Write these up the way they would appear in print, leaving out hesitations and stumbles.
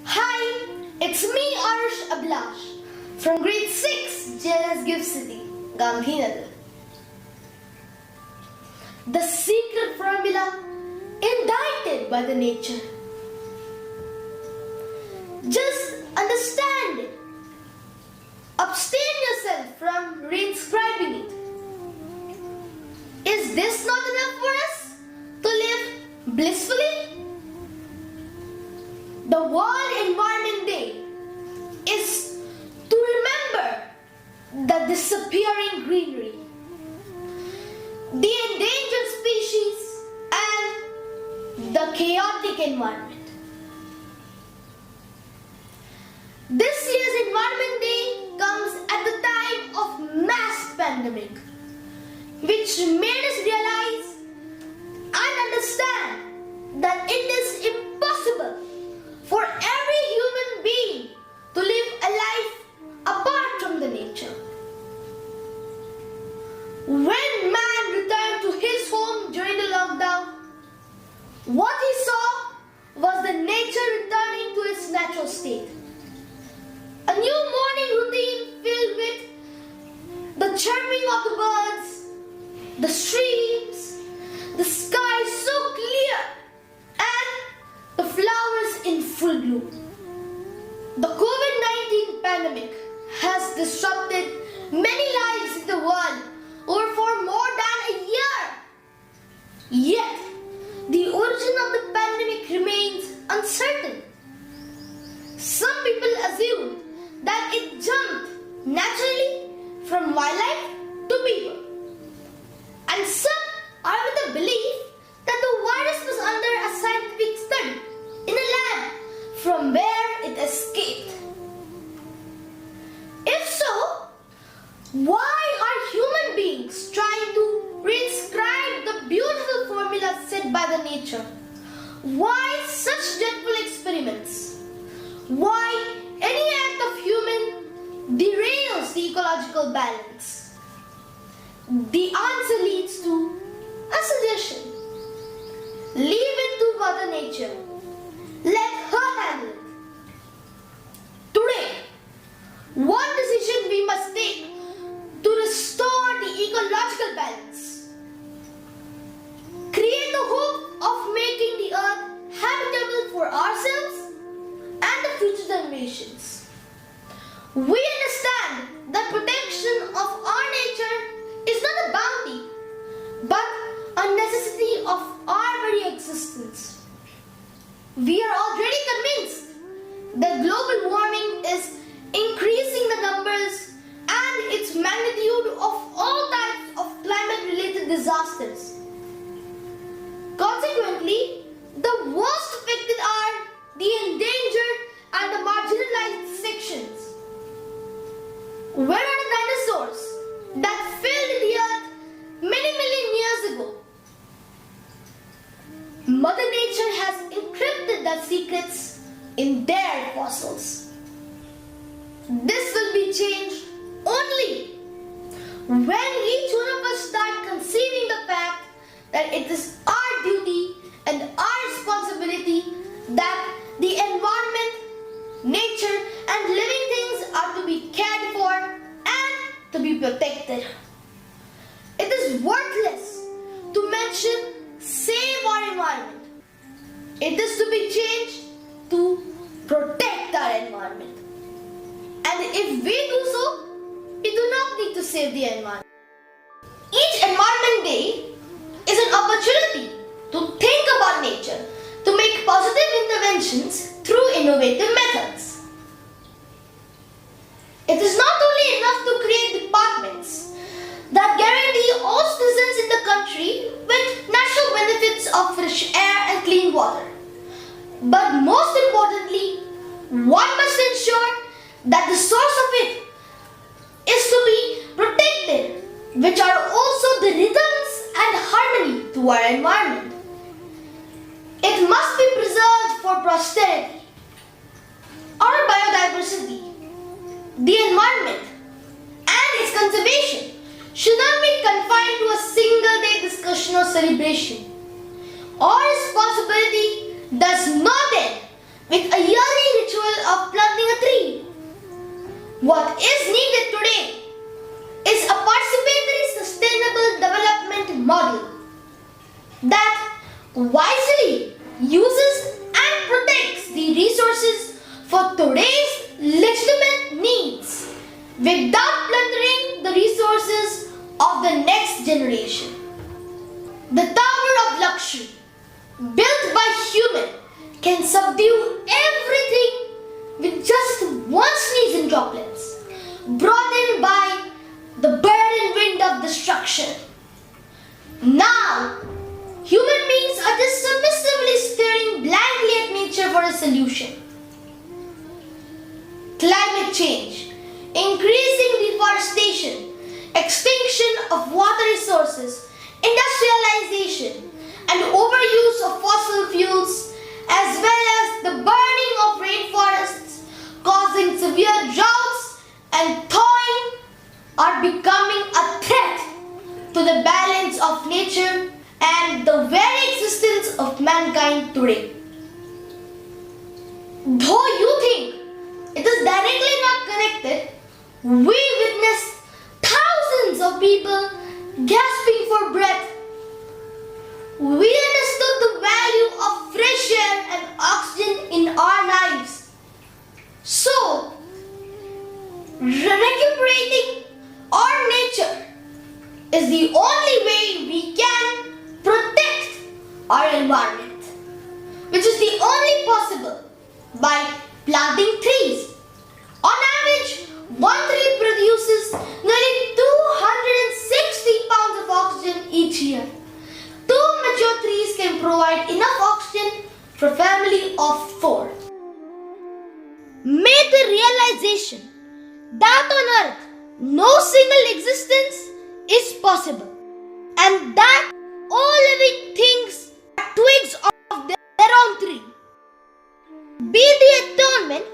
Hi, it's me Aarush Abhilash from grade 6 JLS Gift City, Gandhinagar. The secret formula indited by the nature. Just understand it. Abstain yourself from reinscribing it. Is this not enough for us to live blissfully? The World Environment Day is to remember the disappearing greenery, the endangered species, and the chaotic environment. This year's Environment Day comes at the time of mass pandemic, which made us realize and understand that it is impossible for every human being to live a life apart from the nature. When man returned to his home during the lockdown, what he saw was the nature returning to its natural state. A new morning routine filled with the chirping of the birds, the streams, the sky so clear, and the flowers in full bloom. The COVID-19 pandemic has disrupted many lives in the world over for more than a year. Yet, the origin of the pandemic remains uncertain. Some people assume that it jumped naturally from wildlife to people. And some are with the belief that the virus was under a scientific study in a lab from where it escaped. If so, why are human beings trying to reinscribe the beautiful formula set by the nature? Why such dreadful experiments? Why any act of human derails the ecological balance? The answer leads to a suggestion. Leave it to Mother Nature. Let her handle it. Today, one decision we must take to restore the ecological balance. Create the hope of making the earth habitable for ourselves and the future generations. We understand that protection of our nature is not a bounty, but a necessity of our very existence. We are already convinced that global warming is increasing the numbers and its magnitude of all types of climate-related disasters. Consequently, the worst affected are the endangered and the marginalized sections. Where are the dinosaurs that filled the earth many million years ago? Mother Nature has encrypted the secrets in their fossils. This will be changed only when each one of us start conceiving the fact that it is our duty and our responsibility that the environment, nature, and living things are to be cared for and to be protected. It is worthless to mention save our environment. It is to be changed to protect our environment. And if we do so, we do not need to save the environment. Each Environment Day is an opportunity to think about nature, to make positive interventions through innovative methods. It is not only enough to create departments that guarantee all citizens in the country with natural benefits of fresh air and clean water. But most importantly, one must ensure that the source of it is to be protected, which are also the rhythms and harmony to our environment. It must be preserved for posterity. Our biodiversity, the environment, and its conservation should not be confined to a single day discussion or celebration. Our responsibility does not end with a yearly ritual What is needed today is a participatory sustainable development model that wisely uses and protects the resources for today's legitimate needs without plundering the resources of the next generation. The tower of luxury built by human can subdue everything with just one sneeze in droplets brought in by the burning wind of destruction. Now, human beings are just submissively staring blankly at nature for a solution. Climate change, increasing deforestation, extinction of water resources, industrialization, and overuse of fossil fuels, as well as the burning of rainforests, causing severe droughts and thawing, are becoming a threat to the balance of nature and the very existence of mankind today. Though you think it is directly not connected, we witnessed thousands of people gasping for breath. We understood the value of fresh air and oxygen in our lives. So, recuperating our nature is the only way we can protect our environment, which is the only possible by planting trees. On average, one tree produces nearly 260 pounds of oxygen each year. 2 mature trees can provide enough oxygen for a family of 4. May the realization that on earth no single existence is possible and that all living things are twigs of their own tree be the atonement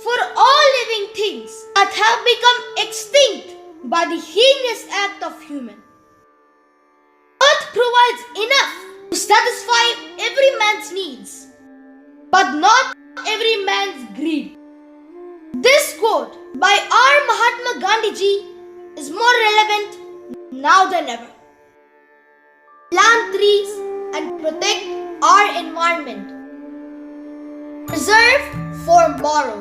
for all living things that have become extinct by the heinous act of human. Earth provides enough to satisfy every man's needs, but not every man's greed. This quote by our Mahatma Gandhi ji is more relevant now than ever. Plant trees and protect our environment. Preserve for tomorrow.